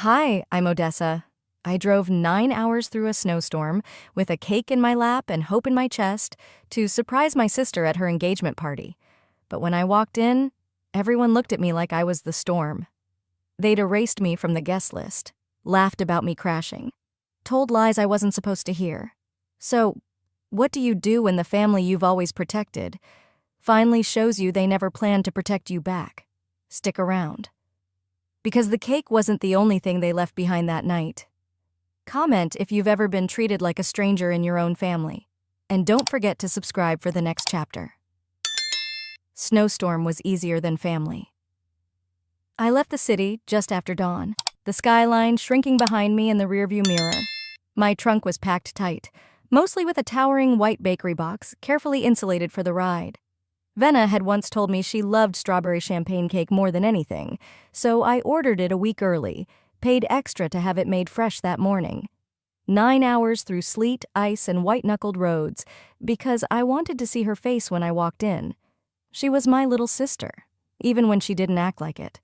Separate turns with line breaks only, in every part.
Hi, I'm Odessa. I drove 9 hours through a snowstorm with a cake in my lap and hope in my chest to surprise my sister at her engagement party. But when I walked in, everyone looked at me like I was the storm. They'd erased me from the guest list, laughed about me crashing, told lies I wasn't supposed to hear. So, what do you do when the family you've always protected finally shows you they never planned to protect you back? Stick around. Because the cake wasn't the only thing they left behind that night. Comment if you've ever been treated like a stranger in your own family. And don't forget to subscribe for the next chapter. Snowstorm was easier than family. I left the city just after dawn, the skyline shrinking behind me in the rearview mirror. My trunk was packed tight, mostly with a towering white bakery box, carefully insulated for the ride. Venna had once told me she loved strawberry champagne cake more than anything, so I ordered it a week early, paid extra to have it made fresh that morning. 9 hours through sleet, ice, and white-knuckled roads, because I wanted to see her face when I walked in. She was my little sister, even when she didn't act like it.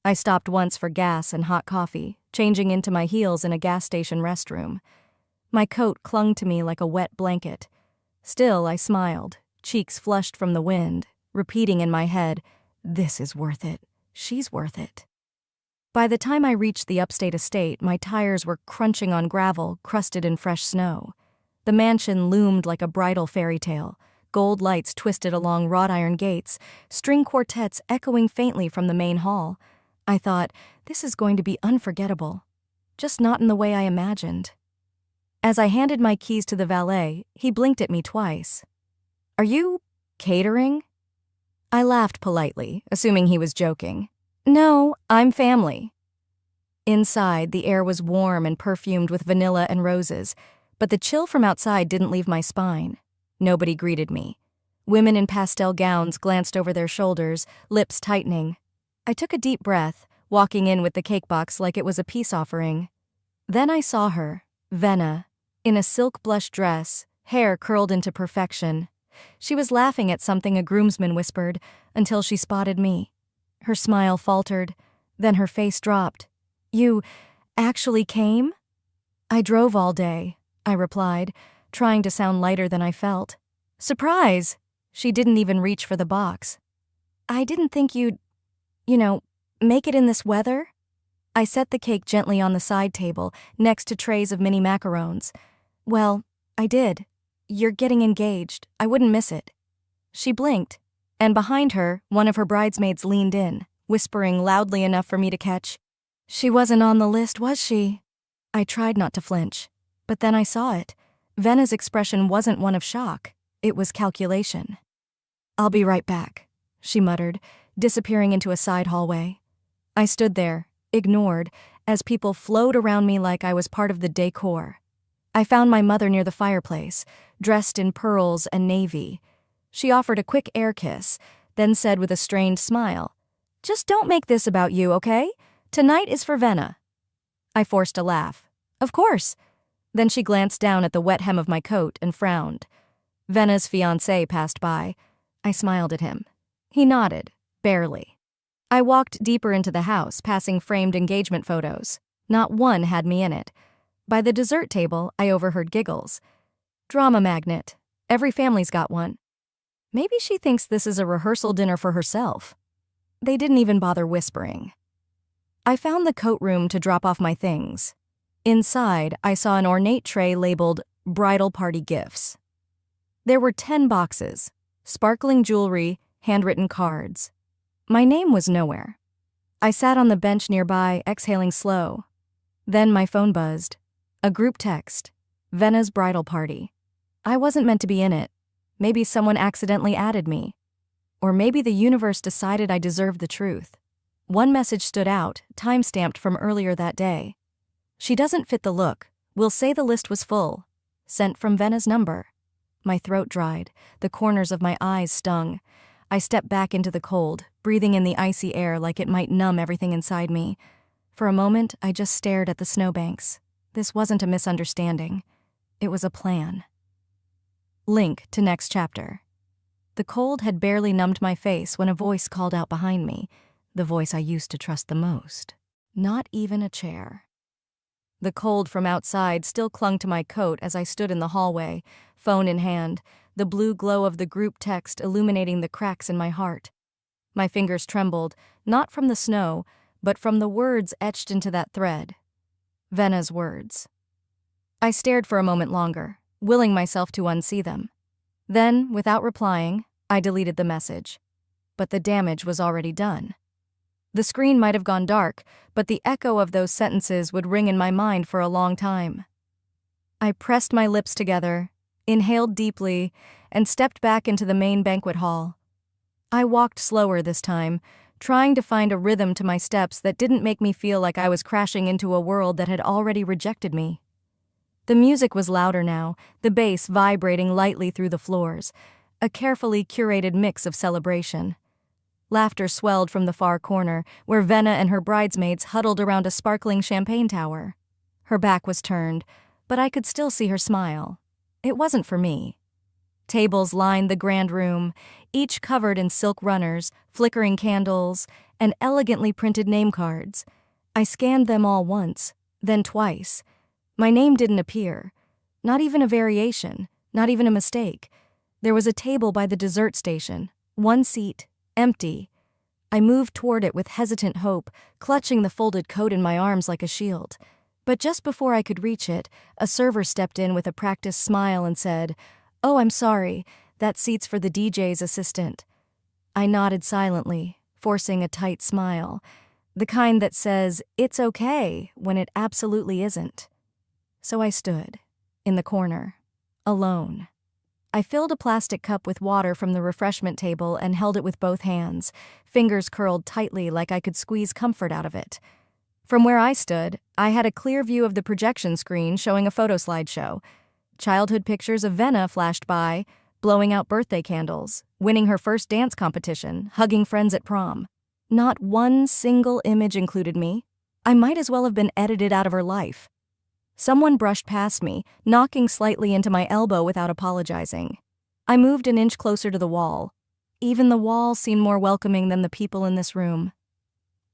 I stopped once for gas and hot coffee, changing into my heels in a gas station restroom. My coat clung to me like a wet blanket. Still, I smiled, cheeks flushed from the wind, repeating in my head, "This is worth it. She's worth it." By the time I reached the upstate estate, my tires were crunching on gravel crusted in fresh snow. The mansion loomed like a bridal fairy tale, gold lights twisted along wrought iron gates, string quartets echoing faintly from the main hall. I thought, this is going to be unforgettable, just not in the way I imagined. As I handed my keys to the valet, he blinked at me twice. "Are you catering?" I laughed politely, assuming he was joking. "No, I'm family." Inside, the air was warm and perfumed with vanilla and roses, but the chill from outside didn't leave my spine. Nobody greeted me. Women in pastel gowns glanced over their shoulders, lips tightening. I took a deep breath, walking in with the cake box like it was a peace offering. Then I saw her, Venna, in a silk blush dress, hair curled into perfection. She was laughing at something a groomsman whispered until she spotted me. Her smile faltered, then her face dropped. "You actually came?" "I drove all day," I replied, trying to sound lighter than I felt. "Surprise!" She didn't even reach for the box. "I didn't think you'd, make it in this weather." I set the cake gently on the side table, next to trays of mini macarons. "Well, I did. You're getting engaged. I wouldn't miss it." She blinked, and behind her, one of her bridesmaids leaned in, whispering loudly enough for me to catch. "She wasn't on the list, was she?" I tried not to flinch, but then I saw it. Venna's expression wasn't one of shock. It was calculation. "I'll be right back," she muttered, disappearing into a side hallway. I stood there, ignored, as people flowed around me like I was part of the decor. I found my mother near the fireplace, dressed in pearls and navy. She offered a quick air kiss, then said with a strained smile, "Just don't make this about you, okay? Tonight is for Venna." I forced a laugh. "Of course." Then she glanced down at the wet hem of my coat and frowned. Venna's fiancé passed by. I smiled at him. He nodded, barely. I walked deeper into the house, passing framed engagement photos. Not one had me in it. By the dessert table, I overheard giggles. "Drama magnet. Every family's got one. Maybe she thinks this is a rehearsal dinner for herself." They didn't even bother whispering. I found the coat room to drop off my things. Inside, I saw an ornate tray labeled Bridal Party Gifts. There were 10 boxes, sparkling jewelry, handwritten cards. My name was nowhere. I sat on the bench nearby, exhaling slow. Then my phone buzzed. A group text. Venna's bridal party. I wasn't meant to be in it. Maybe someone accidentally added me. Or maybe the universe decided I deserved the truth. One message stood out, time-stamped from earlier that day. "She doesn't fit the look. We'll say the list was full. Sent from Venna's number." My throat dried. The corners of my eyes stung. I stepped back into the cold, breathing in the icy air like it might numb everything inside me. For a moment, I just stared at the snowbanks. This wasn't a misunderstanding. It was a plan. Link to next chapter. The cold had barely numbed my face when a voice called out behind me, the voice I used to trust the most. Not even a chair. The cold from outside still clung to my coat as I stood in the hallway, phone in hand, the blue glow of the group text illuminating the cracks in my heart. My fingers trembled, not from the snow, but from the words etched into that thread. Venna's words. I stared for a moment longer, willing myself to unsee them. Then, without replying, I deleted the message. But the damage was already done. The screen might have gone dark, but the echo of those sentences would ring in my mind for a long time. I pressed my lips together, inhaled deeply, and stepped back into the main banquet hall. I walked slower this time, trying to find a rhythm to my steps that didn't make me feel like I was crashing into a world that had already rejected me. The music was louder now, the bass vibrating lightly through the floors, a carefully curated mix of celebration. Laughter swelled from the far corner, where Venna and her bridesmaids huddled around a sparkling champagne tower. Her back was turned, but I could still see her smile. It wasn't for me. Tables lined the grand room, each covered in silk runners, flickering candles, and elegantly printed name cards. I scanned them all once, then twice. My name didn't appear. Not even a variation, not even a mistake. There was a table by the dessert station, one seat, empty. I moved toward it with hesitant hope, clutching the folded coat in my arms like a shield. But just before I could reach it, a server stepped in with a practiced smile and said, "Oh, I'm sorry, that seat's for the DJ's assistant." I nodded silently, forcing a tight smile, the kind that says, "It's okay," when it absolutely isn't. So I stood, in the corner, alone. I filled a plastic cup with water from the refreshment table and held it with both hands, fingers curled tightly like I could squeeze comfort out of it. From where I stood, I had a clear view of the projection screen showing a photo slideshow. Childhood pictures of Venna flashed by, blowing out birthday candles, winning her first dance competition, hugging friends at prom. Not one single image included me. I might as well have been edited out of her life. Someone brushed past me, knocking slightly into my elbow without apologizing. I moved an inch closer to the wall. Even the wall seemed more welcoming than the people in this room.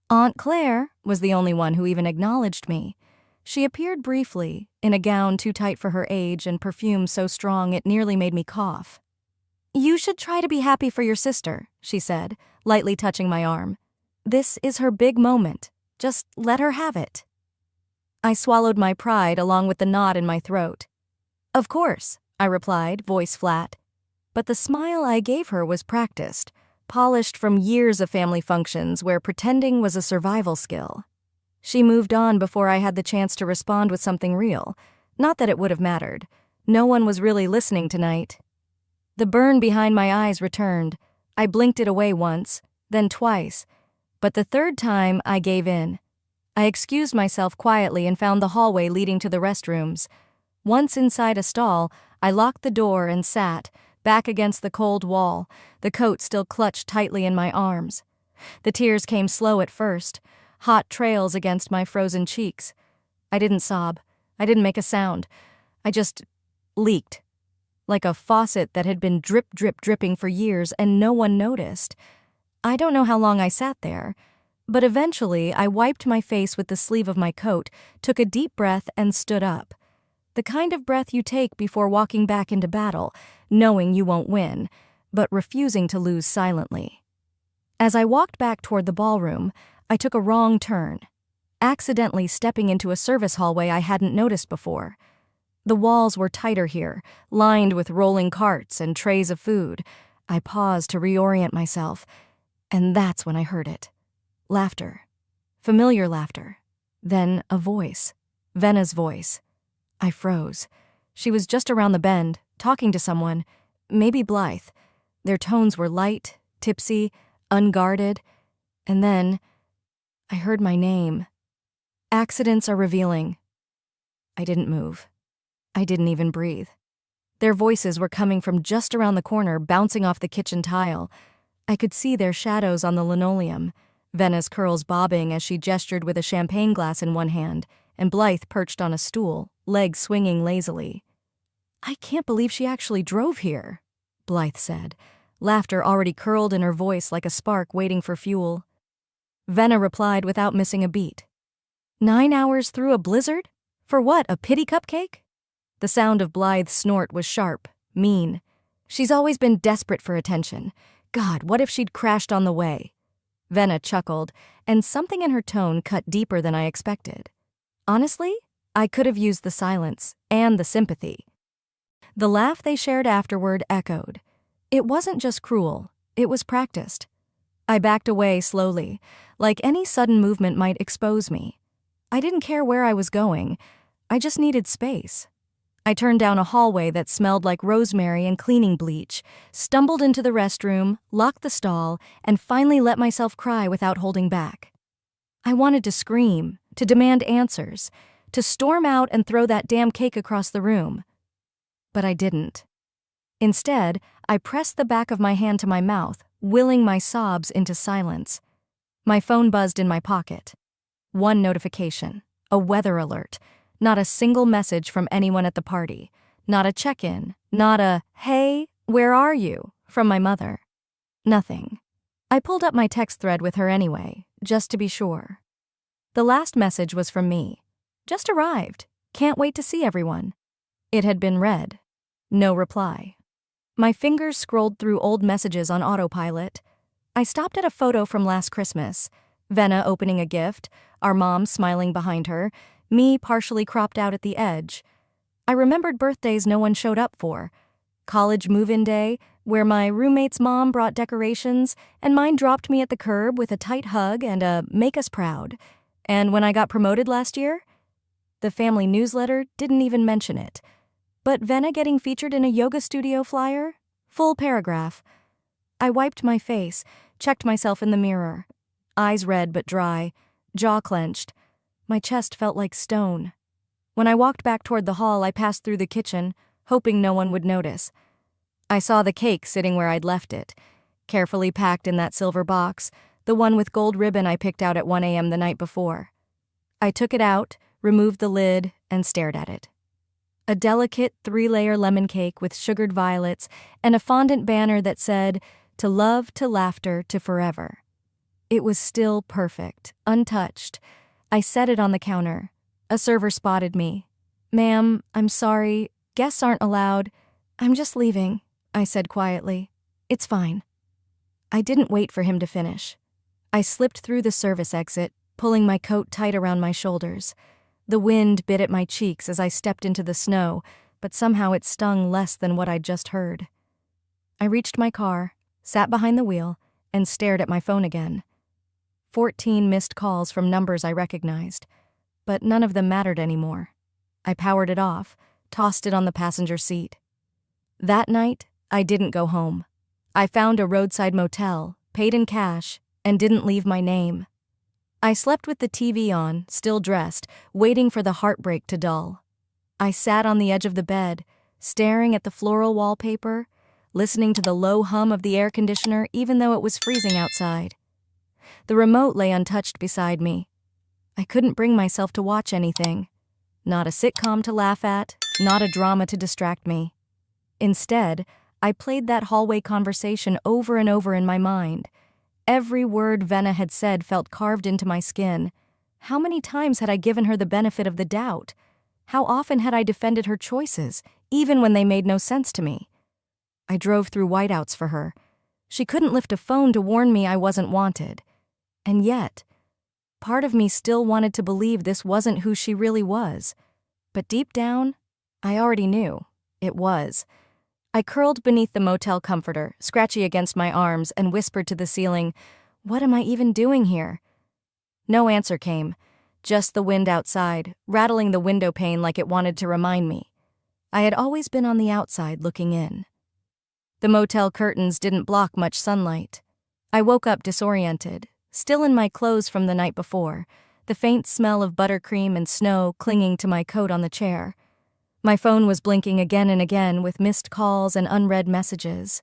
Aunt Claire was the only one who even acknowledged me. She appeared briefly, in a gown too tight for her age and perfume so strong it nearly made me cough. "You should try to be happy for your sister," she said, lightly touching my arm. "This is her big moment. Just let her have it." I swallowed my pride along with the knot in my throat. "Of course," I replied, voice flat. But the smile I gave her was practiced, polished from years of family functions where pretending was a survival skill. She moved on before I had the chance to respond with something real. Not that it would have mattered. No one was really listening tonight. The burn behind my eyes returned. I blinked it away once, then twice. But the third time, I gave in. I excused myself quietly and found the hallway leading to the restrooms. Once inside a stall, I locked the door and sat, back against the cold wall, the coat still clutched tightly in my arms. The tears came slow at first, hot trails against my frozen cheeks. I didn't sob. I didn't make a sound. I just leaked, like a faucet that had been dripping for years and no one noticed. I don't know how long I sat there, but eventually I wiped my face with the sleeve of my coat, took a deep breath and stood up. The kind of breath you take before walking back into battle, knowing you won't win, but refusing to lose silently. As I walked back toward the ballroom, I took a wrong turn, accidentally stepping into a service hallway I hadn't noticed before. The walls were tighter here, lined with rolling carts and trays of food. I paused to reorient myself, and that's when I heard it. Laughter. Familiar laughter. Then a voice. Venna's voice. I froze. She was just around the bend, talking to someone, maybe Blythe. Their tones were light, tipsy, unguarded. And then I heard my name. Accidents are revealing. I didn't move. I didn't even breathe. Their voices were coming from just around the corner, bouncing off the kitchen tile. I could see their shadows on the linoleum, Venna's curls bobbing as she gestured with a champagne glass in one hand, and Blythe perched on a stool, legs swinging lazily. "I can't believe she actually drove here," Blythe said, laughter already curled in her voice like a spark waiting for fuel. Venna replied without missing a beat. 9 hours through a blizzard? For what, a pity cupcake? The sound of Blythe's snort was sharp, mean. She's always been desperate for attention. God, what if she'd crashed on the way? Venna chuckled, and something in her tone cut deeper than I expected. Honestly, I could have used the silence and the sympathy. The laugh they shared afterward echoed. It wasn't just cruel, it was practiced. I backed away slowly, like any sudden movement might expose me. I didn't care where I was going, I just needed space. I turned down a hallway that smelled like rosemary and cleaning bleach, stumbled into the restroom, locked the stall, and finally let myself cry without holding back. I wanted to scream, to demand answers, to storm out and throw that damn cake across the room. But I didn't. Instead, I pressed the back of my hand to my mouth, willing my sobs into silence. My phone buzzed in my pocket. One notification, a weather alert. Not a single message from anyone at the party. Not a check-in. Not a, "Hey, where are you?" from my mother. Nothing. I pulled up my text thread with her anyway, just to be sure. The last message was from me. Just arrived. Can't wait to see everyone. It had been read. No reply. My fingers scrolled through old messages on autopilot. I stopped at a photo from last Christmas. Venna opening a gift, our mom smiling behind her, me partially cropped out at the edge. I remembered birthdays no one showed up for. College move-in day, where my roommate's mom brought decorations, and mine dropped me at the curb with a tight hug and a "make us proud." And when I got promoted last year, the family newsletter didn't even mention it. But Venna getting featured in a yoga studio flyer? Full paragraph. I wiped my face, checked myself in the mirror. Eyes red but dry, jaw clenched. My chest felt like stone. When I walked back toward the hall, I passed through the kitchen, hoping no one would notice. I saw the cake sitting where I'd left it, carefully packed in that silver box, the one with gold ribbon I picked out at 1 a.m. the night before. I took it out, removed the lid, and stared at it. A delicate 3-layer lemon cake with sugared violets and a fondant banner that said, "To love, to laughter, to forever." It was still perfect, untouched. I set it on the counter. A server spotted me. "Ma'am, I'm sorry. Guests aren't allowed. I'm just leaving," I said quietly. "It's fine." I didn't wait for him to finish. I slipped through the service exit, pulling my coat tight around my shoulders. The wind bit at my cheeks as I stepped into the snow, but somehow it stung less than what I'd just heard. I reached my car, sat behind the wheel, and stared at my phone again. 14 missed calls from numbers I recognized, but none of them mattered anymore. I powered it off, tossed it on the passenger seat. That night, I didn't go home. I found a roadside motel, paid in cash, and didn't leave my name. I slept with the TV on, still dressed, waiting for the heartbreak to dull. I sat on the edge of the bed, staring at the floral wallpaper, listening to the low hum of the air conditioner even though it was freezing outside. The remote lay untouched beside me. I couldn't bring myself to watch anything. Not a sitcom to laugh at, not a drama to distract me. Instead, I played that hallway conversation over and over in my mind. Every word Venna had said felt carved into my skin. How many times had I given her the benefit of the doubt? How often had I defended her choices, even when they made no sense to me? I drove through whiteouts for her. She couldn't lift a phone to warn me I wasn't wanted. And yet, part of me still wanted to believe this wasn't who she really was. But deep down, I already knew. It was. I curled beneath the motel comforter, scratchy against my arms, and whispered to the ceiling, "What am I even doing here?" No answer came, just the wind outside, rattling the window pane like it wanted to remind me. I had always been on the outside looking in. The motel curtains didn't block much sunlight. I woke up disoriented, still in my clothes from the night before, the faint smell of buttercream and snow clinging to my coat on the chair. My phone was blinking again and again with missed calls and unread messages.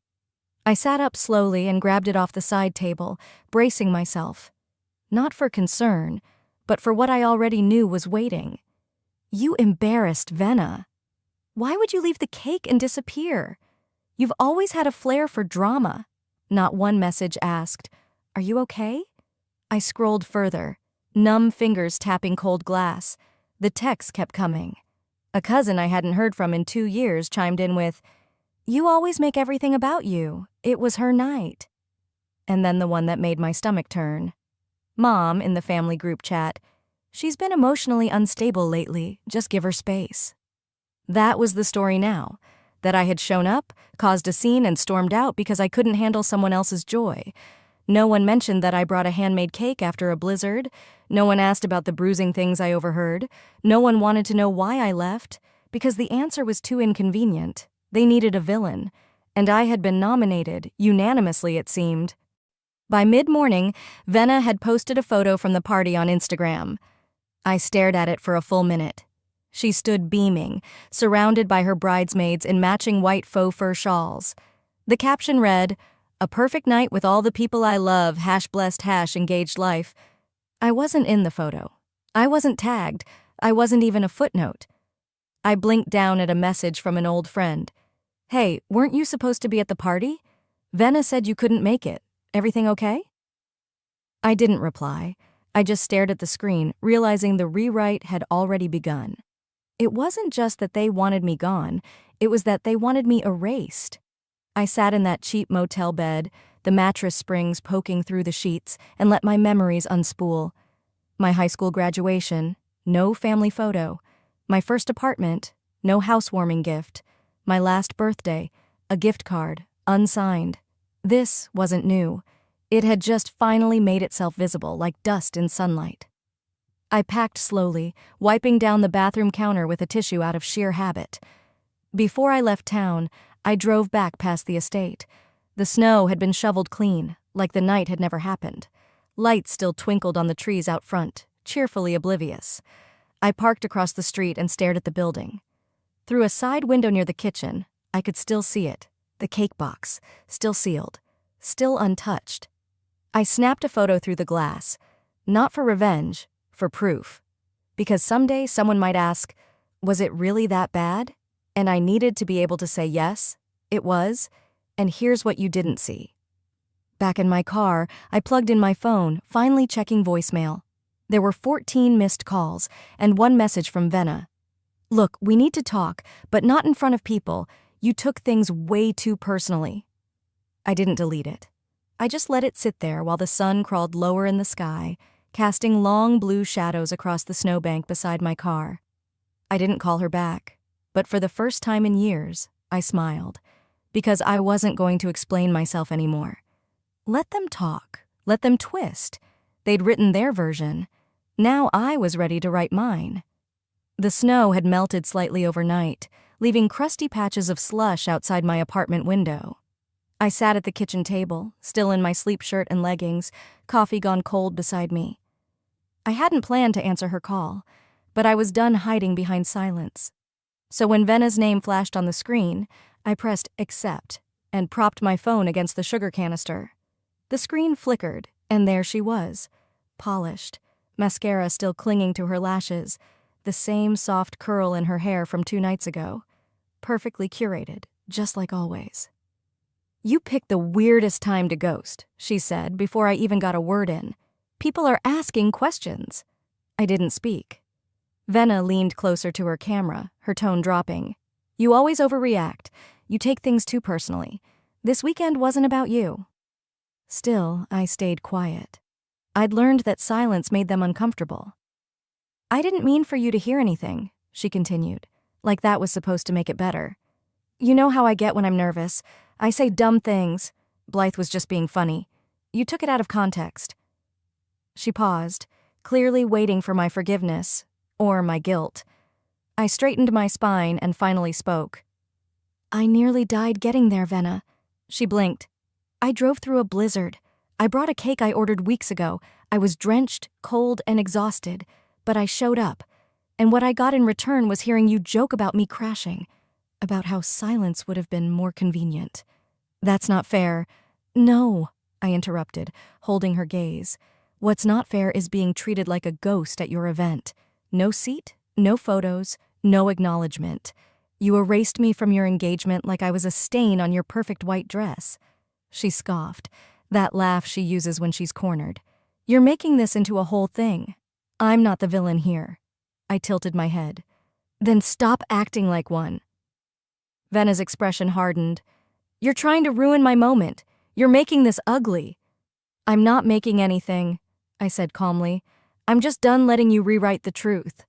I sat up slowly and grabbed it off the side table, bracing myself. Not for concern, but for what I already knew was waiting. You embarrassed Venna. Why would you leave the cake and disappear? You've always had a flair for drama. Not one message asked, "Are you okay?" I scrolled further. numb fingers tapping cold glass. The texts kept coming. A cousin I hadn't heard from in 2 years chimed in with, "You always make everything about you. It was her night." And then the one that made my stomach turn. Mom, in the family group chat, "She's been emotionally unstable lately. Just give her space." That was the story now. That I had shown up, caused a scene, and stormed out because I couldn't handle someone else's joy. No one mentioned that I brought a handmade cake after a blizzard. No one asked about the bruising things I overheard. No one wanted to know why I left, because the answer was too inconvenient. They needed a villain, and I had been nominated, unanimously it seemed. By mid-morning, Venna had posted a photo from the party on Instagram. I stared at it for a full minute. She stood beaming, surrounded by her bridesmaids in matching white faux fur shawls. The caption read, "A perfect night with all the people I love, #blessed #engaged life." I wasn't in the photo. I wasn't tagged. I wasn't even a footnote. I blinked down at a message from an old friend. "Hey, weren't you supposed to be at the party? Venna said you couldn't make it. Everything okay?" I didn't reply. I just stared at the screen, realizing the rewrite had already begun. It wasn't just that they wanted me gone, it was that they wanted me erased. I sat in that cheap motel bed, the mattress springs poking through the sheets, and let my memories unspool. My high school graduation, no family photo. My first apartment, no housewarming gift. My last birthday, a gift card, unsigned. This wasn't new. It had just finally made itself visible like dust in sunlight. I packed slowly, wiping down the bathroom counter with a tissue out of sheer habit. Before I left town, I drove back past the estate. The snow had been shoveled clean, like the night had never happened. Lights still twinkled on the trees out front, cheerfully oblivious. I parked across the street and stared at the building. Through a side window near the kitchen, I could still see it, the cake box, still sealed, still untouched. I snapped a photo through the glass, not for revenge, for proof. Because someday someone might ask, was it really that bad? And I needed to be able to say yes, it was, and here's what you didn't see. Back in my car, I plugged in my phone, finally checking voicemail. There were 14 missed calls, and one message from Venna. "Look, we need to talk, but not in front of people. You took things way too personally." I didn't delete it. I just let it sit there while the sun crawled lower in the sky, casting long blue shadows across the snowbank beside my car. I didn't call her back, but for the first time in years, I smiled, because I wasn't going to explain myself anymore. Let them talk, let them twist. They'd written their version. Now I was ready to write mine. The snow had melted slightly overnight, leaving crusty patches of slush outside my apartment window. I sat at the kitchen table, still in my sleep shirt and leggings, coffee gone cold beside me. I hadn't planned to answer her call, but I was done hiding behind silence. So when Venna's name flashed on the screen, I pressed accept and propped my phone against the sugar canister. The screen flickered, and there she was, polished, mascara still clinging to her lashes, the same soft curl in her hair from 2 nights ago, perfectly curated, just like always. "You picked the weirdest time to ghost," she said before I even got a word in. "People are asking questions." I didn't speak. Venna leaned closer to her camera, her tone dropping. "You always overreact. You take things too personally. This weekend wasn't about you." Still, I stayed quiet. I'd learned that silence made them uncomfortable. "I didn't mean for you to hear anything," she continued, like that was supposed to make it better. "You know how I get when I'm nervous. I say dumb things. Blythe was just being funny. You took it out of context." She paused, clearly waiting for my forgiveness, or my guilt. I straightened my spine and finally spoke. "I nearly died getting there, Venna." She blinked. "I drove through a blizzard. I brought a cake I ordered weeks ago. I was drenched, cold, and exhausted, but I showed up. And what I got in return was hearing you joke about me crashing, about how silence would have been more convenient." "That's not fair." "No," I interrupted, holding her gaze. "What's not fair is being treated like a ghost at your event. No seat, no photos, no acknowledgement. You erased me from your engagement like I was a stain on your perfect white dress." She scoffed, that laugh she uses when she's cornered. "You're making this into a whole thing. I'm not the villain here. I tilted my head. Then stop acting like one. Venna's expression hardened. You're trying to ruin my moment. You're making this ugly. I'm not making anything, I said calmly. I'm just done letting you rewrite the truth.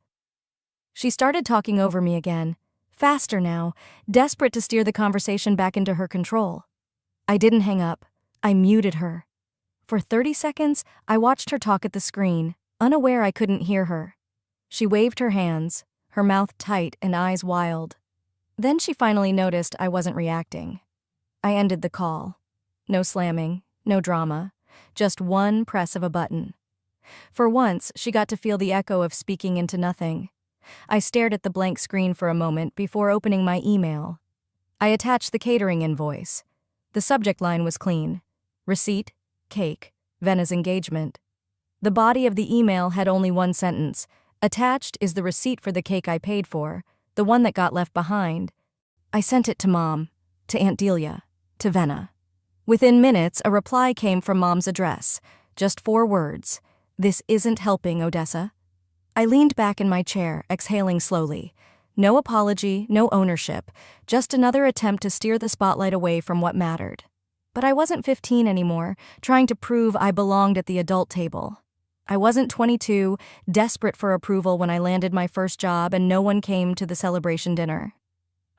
She started talking over me again, faster now, desperate to steer the conversation back into her control. I didn't hang up. I muted her. For 30 seconds, I watched her talk at the screen, unaware I couldn't hear her. She waved her hands, her mouth tight and eyes wild. Then she finally noticed I wasn't reacting. I ended the call. No slamming, no drama, just one press of a button. For once, she got to feel the echo of speaking into nothing. I stared at the blank screen for a moment before opening my email. I attached the catering invoice. The subject line was clean. Receipt, cake, Venna's engagement. The body of the email had only one sentence. Attached is the receipt for the cake I paid for, the one that got left behind. I sent it to Mom, to Aunt Delia, to Venna. Within minutes, a reply came from Mom's address. Just 4 words. This isn't helping, Odessa. I leaned back in my chair, exhaling slowly. No apology, no ownership, just another attempt to steer the spotlight away from what mattered. But I wasn't 15 anymore, trying to prove I belonged at the adult table. I wasn't 22, desperate for approval when I landed my first job and no one came to the celebration dinner.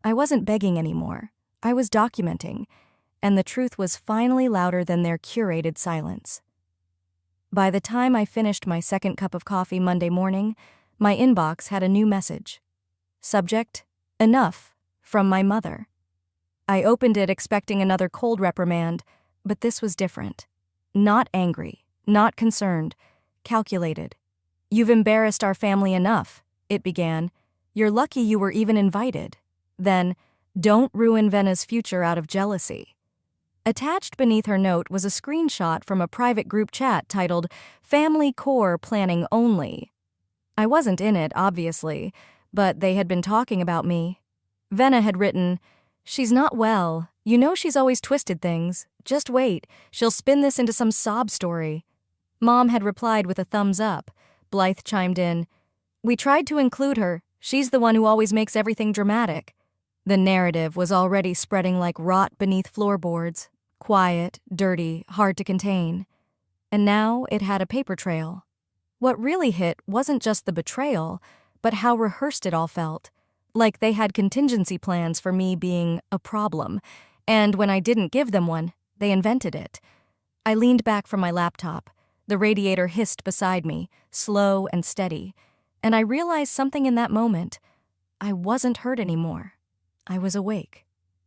I wasn't begging anymore. I was documenting, and the truth was finally louder than their curated silence. By the time I finished my second cup of coffee Monday morning, my inbox had a new message. Subject, enough, from my mother. I opened it expecting another cold reprimand, but this was different. Not angry, not concerned, calculated. You've embarrassed our family enough, it began. You're lucky you were even invited. Then, don't ruin Venna's future out of jealousy. Attached beneath her note was a screenshot from a private group chat titled Family Core Planning Only. I wasn't in it, obviously, but they had been talking about me. Venna had written, "She's not well. You know she's always twisted things. Just wait. She'll spin this into some sob story." Mom had replied with a thumbs up. Blythe chimed in, "We tried to include her. She's the one who always makes everything dramatic." The narrative was already spreading like rot beneath floorboards. Quiet, dirty, hard to contain. And now it had a paper trail. What really hit wasn't just the betrayal, but how rehearsed it all felt. Like they had contingency plans for me being a problem, and when I didn't give them one, they invented it. I leaned back from my laptop. The radiator hissed beside me, slow and steady, and I realized something in that moment. I wasn't hurt anymore. I was awake.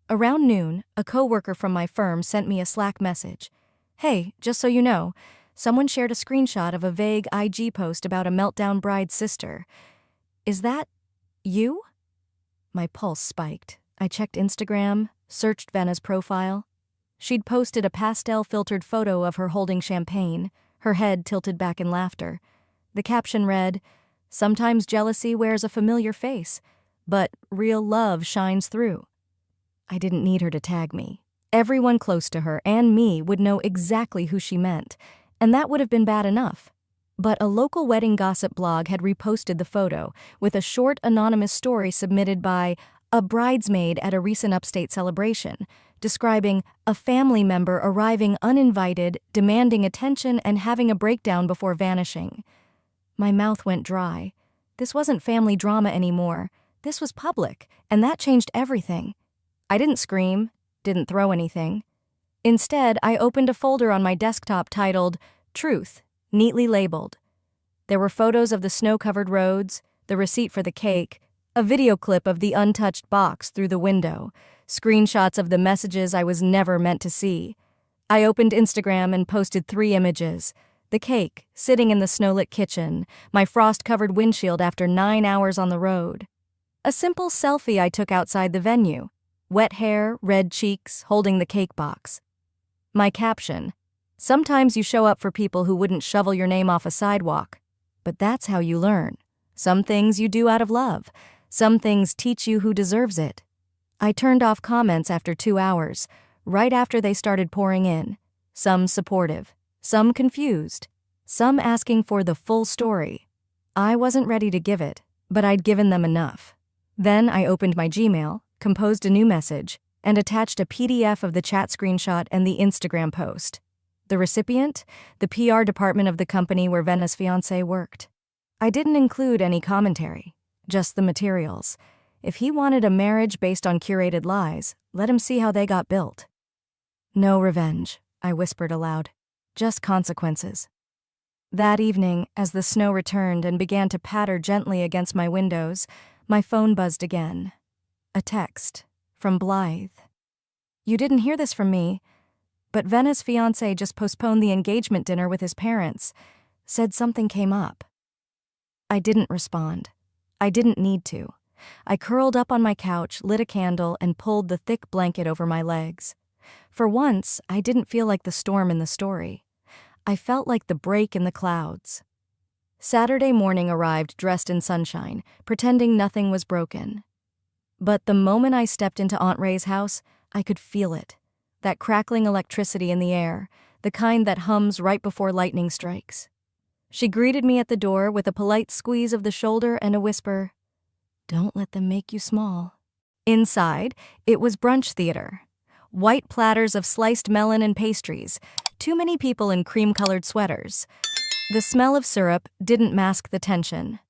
Around noon, a coworker from my firm sent me a Slack message. "Hey, just so you know, someone shared a screenshot of a vague IG post about a meltdown bride's sister. Is that you?" My pulse spiked. I checked Instagram, searched Venna's profile. She'd posted a pastel-filtered photo of her holding champagne, her head tilted back in laughter. The caption read, "Sometimes jealousy wears a familiar face, but real love shines through." I didn't need her to tag me. Everyone close to her and me would know exactly who she meant, and that would have been bad enough. But a local wedding gossip blog had reposted the photo with a short anonymous story submitted by a bridesmaid at a recent upstate celebration, describing a family member arriving uninvited, demanding attention, and having a breakdown before vanishing. My mouth went dry. This wasn't family drama anymore. This was public, and that changed everything. I didn't scream, didn't throw anything. Instead, I opened a folder on my desktop titled Truth, neatly labeled. There were photos of the snow-covered roads, the receipt for the cake, a video clip of the untouched box through the window, screenshots of the messages I was never meant to see. I opened Instagram and posted 3 images. The cake, sitting in the snowlit kitchen, my frost-covered windshield after 9 hours on the road. A simple selfie I took outside the venue. Wet hair, red cheeks, holding the cake box. My caption, "Sometimes you show up for people who wouldn't shovel your name off a sidewalk. But that's how you learn. Some things you do out of love. Some things teach you who deserves it." I turned off comments after 2 hours, right after they started pouring in. Some supportive, some confused, some asking for the full story. I wasn't ready to give it, but I'd given them enough. Then I opened my Gmail, composed a new message, and attached a PDF of the chat screenshot and the Instagram post. The recipient? The PR department of the company where Venna's fiancé worked. I didn't include any commentary, just the materials. If he wanted a marriage based on curated lies, let him see how they got built. No revenge, I whispered aloud. Just consequences. That evening, as the snow returned and began to patter gently against my windows, my phone buzzed again. A text from Blythe. You didn't hear this from me, but Venna's fiancé just postponed the engagement dinner with his parents. Said something came up. I didn't respond. I didn't need to. I curled up on my couch, lit a candle, and pulled the thick blanket over my legs. For once, I didn't feel like the storm in the story. I felt like the break in the clouds. Saturday morning arrived dressed in sunshine, pretending nothing was broken. But the moment I stepped into Aunt Ray's house, I could feel it. That crackling electricity in the air, the kind that hums right before lightning strikes. She greeted me at the door with a polite squeeze of the shoulder and a whisper, "Don't let them make you small." Inside, it was brunch theater. White platters of sliced melon and pastries, too many people in cream-colored sweaters. The smell of syrup didn't mask the tension.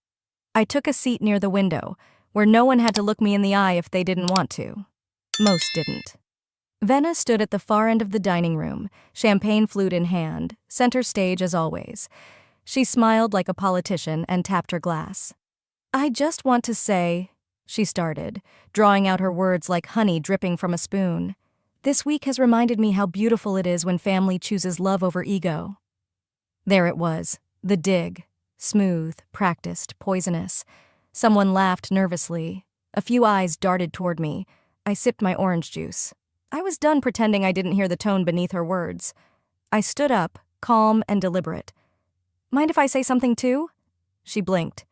I took a seat near the window, where no one had to look me in the eye if they didn't want to. Most didn't. Venna stood at the far end of the dining room, champagne flute in hand, center stage as always. She smiled like a politician and tapped her glass. "I just want to say," she started, drawing out her words like honey dripping from a spoon. "This week has reminded me how beautiful it is when family chooses love over ego." There it was, the dig. Smooth, practiced, poisonous. Someone laughed nervously. A few eyes darted toward me. I sipped my orange juice. I was done pretending I didn't hear the tone beneath her words. I stood up, calm and deliberate. "Mind if I say something too?" She blinked.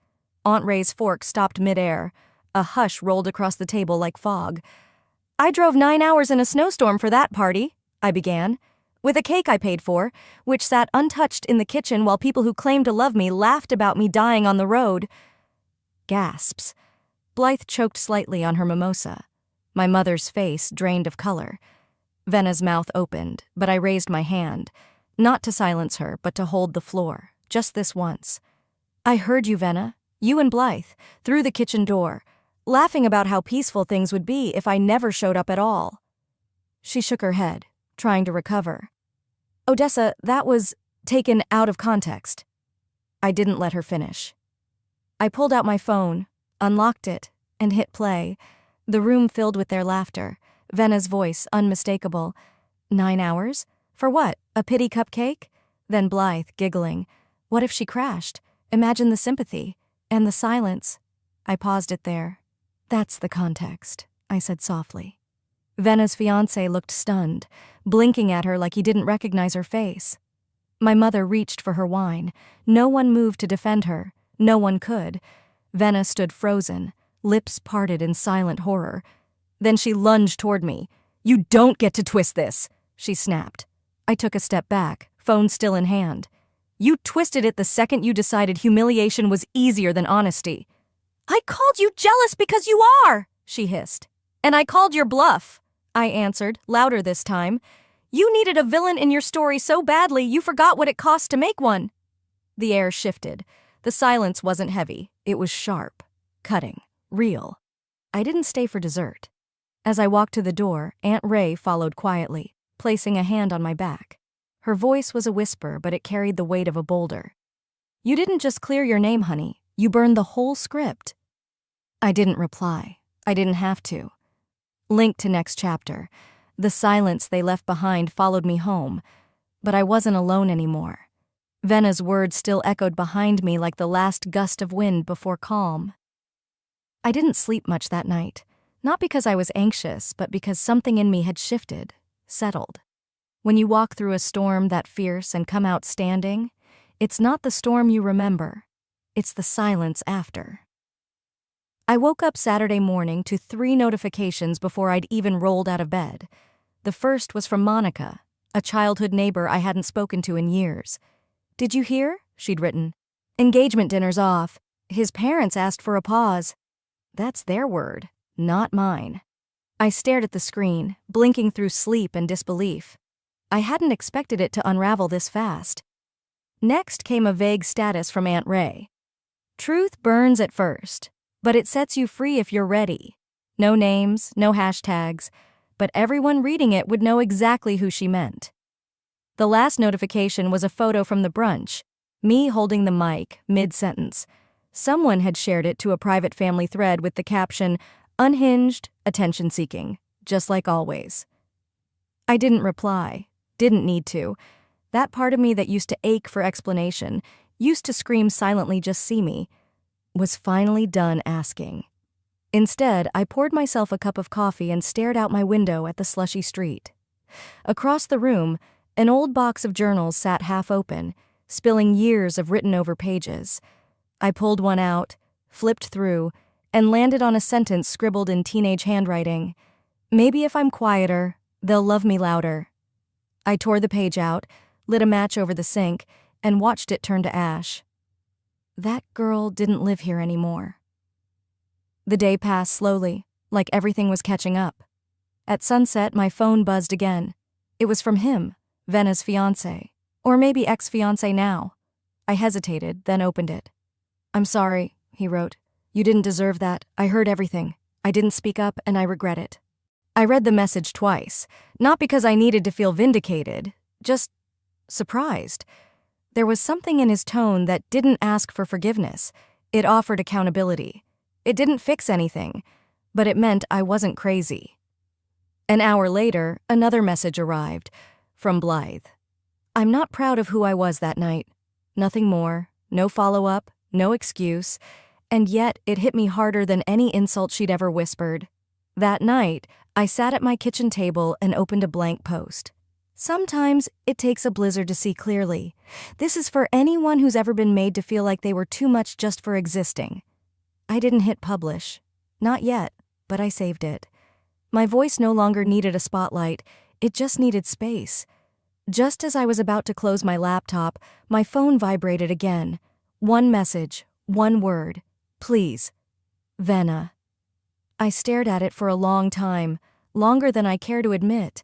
Aunt Ray's fork stopped midair. A hush rolled across the table like fog. "I drove 9 hours in a snowstorm for that party," I began, "with a cake I paid for, which sat untouched in the kitchen while people who claimed to love me laughed about me dying on the road." Gasps. Blythe choked slightly on her mimosa. My mother's face drained of color. Venna's mouth opened, but I raised my hand, not to silence her, but to hold the floor, just this once. "I heard you, Venna, you and Blythe, through the kitchen door, laughing about how peaceful things would be if I never showed up at all." She shook her head, trying to recover. "Odessa, that was taken out of context." I didn't let her finish. I pulled out my phone, unlocked it, and hit play. The room filled with their laughter, Venna's voice unmistakable. 9 hours? For what? A pity cupcake? Then Blythe, giggling. What if she crashed? Imagine the sympathy. And the silence. I paused it there. "That's the context," I said softly. Venna's fiancé looked stunned, blinking at her like he didn't recognize her face. My mother reached for her wine. No one moved to defend her. No one could. Venna stood frozen, lips parted in silent horror. Then she lunged toward me. "You don't get to twist this," she snapped. I took a step back, phone still in hand. "You twisted it the second you decided humiliation was easier than honesty." "I called you jealous because you are," she hissed. "And I called your bluff," I answered, louder this time. "You needed a villain in your story so badly you forgot what it cost to make one." The air shifted. The silence wasn't heavy. It was sharp, cutting, real. I didn't stay for dessert. As I walked to the door, Aunt Ray followed quietly, placing a hand on my back. Her voice was a whisper, but it carried the weight of a boulder. "You didn't just clear your name, honey. You burned the whole script." I didn't reply. I didn't have to. Linked to next chapter. The silence they left behind followed me home, but I wasn't alone anymore. Venna's words still echoed behind me like the last gust of wind before calm. I didn't sleep much that night, not because I was anxious, but because something in me had shifted, settled. When you walk through a storm that fierce and come out standing, it's not the storm you remember, it's the silence after. I woke up Saturday morning to 3 notifications before I'd even rolled out of bed. The first was from Monica, a childhood neighbor I hadn't spoken to in years. "Did you hear?" she'd written. "Engagement dinner's off. His parents asked for a pause. That's their word, not mine. I stared at the screen, blinking through sleep and disbelief. I hadn't expected it to unravel this fast. Next came a vague status from Aunt Ray. Truth burns at first, but it sets you free if you're ready. No names, no hashtags, but everyone reading it would know exactly who she meant. The last notification was a photo from the brunch, me holding the mic, mid-sentence. Someone had shared it to a private family thread with the caption, "Unhinged, attention-seeking, just like always." I didn't reply, didn't need to. That part of me that used to ache for explanation, used to scream silently just see me, was finally done asking. Instead, I poured myself a cup of coffee and stared out my window at the slushy street. Across the room, an old box of journals sat half open, spilling years of written-over pages. I pulled one out, flipped through, and landed on a sentence scribbled in teenage handwriting. "Maybe if I'm quieter, they'll love me louder." I tore the page out, lit a match over the sink, and watched it turn to ash. That girl didn't live here anymore. The day passed slowly, like everything was catching up. At sunset, my phone buzzed again. It was from him, Venna's fiancé, or maybe ex-fiancé now. I hesitated, then opened it. "I'm sorry," he wrote. "You didn't deserve that. I heard everything. I didn't speak up, and I regret it." I read the message twice, not because I needed to feel vindicated, just surprised. There was something in his tone that didn't ask for forgiveness. It offered accountability. It didn't fix anything, but it meant I wasn't crazy. An hour later, another message arrived, from Blythe. I'm not proud of who I was that night. Nothing more, no follow-up, no excuse, and yet it hit me harder than any insult she'd ever whispered. That night, I sat at my kitchen table and opened a blank post. Sometimes it takes a blizzard to see clearly. This is for anyone who's ever been made to feel like they were too much just for existing. I didn't hit publish. Not yet, but I saved it. My voice no longer needed a spotlight. It just needed space. Just as I was about to close my laptop, my phone vibrated again. One message, one word. Please. Venna. I stared at it for a long time, longer than I care to admit.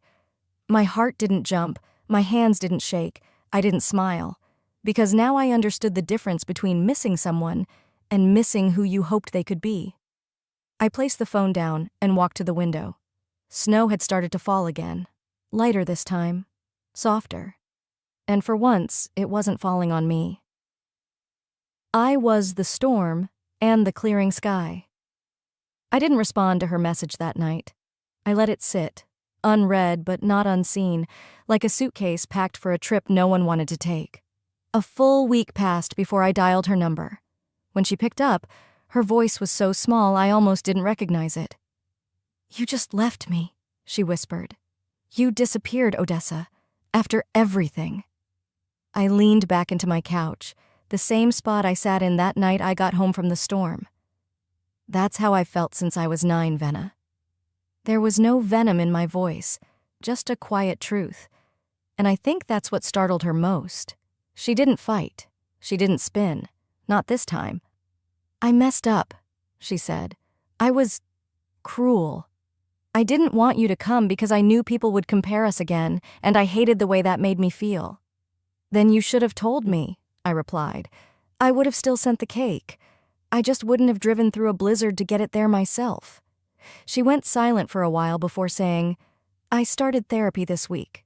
My heart didn't jump, my hands didn't shake, I didn't smile, because now I understood the difference between missing someone and missing who you hoped they could be. I placed the phone down and walked to the window. Snow had started to fall again, lighter this time, softer. And for once, it wasn't falling on me. I was the storm and the clearing sky. I didn't respond to her message that night. I let it sit, unread but not unseen, like a suitcase packed for a trip no one wanted to take. A full week passed before I dialed her number. When she picked up, her voice was so small I almost didn't recognize it. "You just left me," she whispered. "You disappeared, Odessa, after everything." I leaned back into my couch, the same spot I sat in that night I got home from the storm. That's how I felt since I was 9, Venna. There was no venom in my voice, just a quiet truth. And I think that's what startled her most. She didn't fight. She didn't spin. Not this time. "I messed up," she said. "I was cruel. I didn't want you to come because I knew people would compare us again, and I hated the way that made me feel." "Then you should have told me," I replied. "I would have still sent the cake. I just wouldn't have driven through a blizzard to get it there myself." She went silent for a while before saying, "I started therapy this week."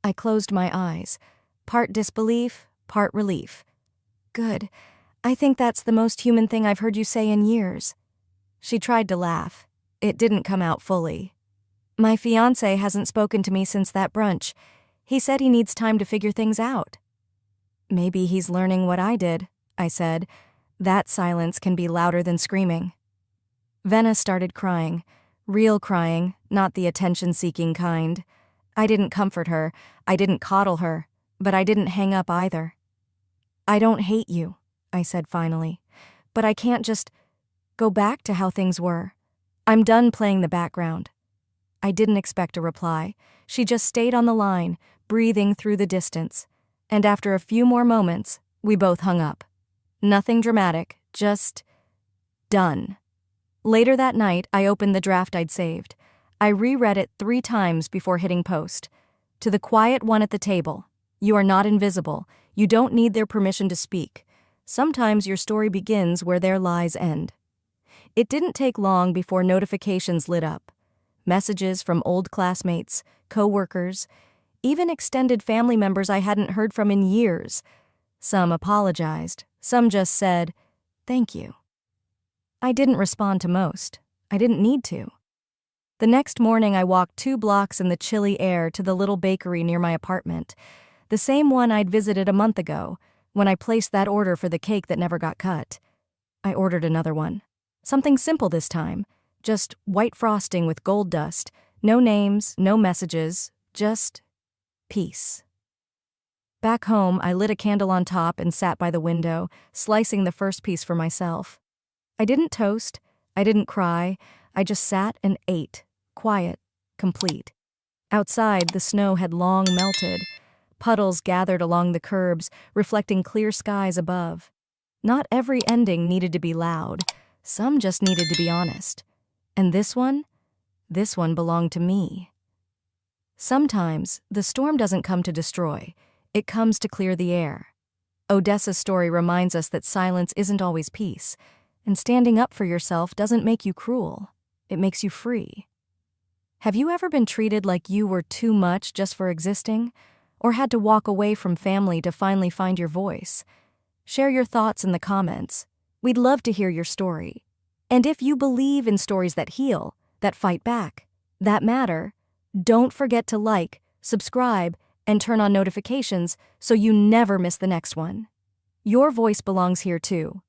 I closed my eyes, part disbelief, part relief. "Good. I think that's the most human thing I've heard you say in years." She tried to laugh. It didn't come out fully. "My fiancé hasn't spoken to me since that brunch. He said he needs time to figure things out." "Maybe he's learning what I did," I said. That silence can be louder than screaming. Venna started crying. Real crying, not the attention-seeking kind. I didn't comfort her. I didn't coddle her. But I didn't hang up either. "I don't hate you," I said finally. "But I can't just go back to how things were. I'm done playing the background." I didn't expect a reply. She just stayed on the line, breathing through the distance. And after a few more moments, we both hung up. Nothing dramatic, just done. Later that night, I opened the draft I'd saved. I reread it 3 times before hitting post. To the quiet one at the table, you are not invisible. You don't need their permission to speak. Sometimes your story begins where their lies end. It didn't take long before notifications lit up. Messages from old classmates, co-workers, even extended family members I hadn't heard from in years. Some apologized. Some just said, "Thank you." I didn't respond to most. I didn't need to. The next morning, I walked 2 blocks in the chilly air to the little bakery near my apartment, the same one I'd visited a month ago when I placed that order for the cake that never got cut. I ordered another one. Something simple this time, just white frosting with gold dust, no names, no messages, just peace. Back home, I lit a candle on top and sat by the window, slicing the first piece for myself. I didn't toast, I didn't cry, I just sat and ate, quiet, complete. Outside, the snow had long melted. Puddles gathered along the curbs, reflecting clear skies above. Not every ending needed to be loud. Some just needed to be honest. And this one belonged to me. Sometimes, the storm doesn't come to destroy. It comes to clear the air. Odessa's story reminds us that silence isn't always peace, and standing up for yourself doesn't make you cruel. It makes you free. Have you ever been treated like you were too much just for existing, or had to walk away from family to finally find your voice? Share your thoughts in the comments. We'd love to hear your story. And if you believe in stories that heal, that fight back, that matter, don't forget to like, subscribe, and turn on notifications so you never miss the next one. Your voice belongs here too.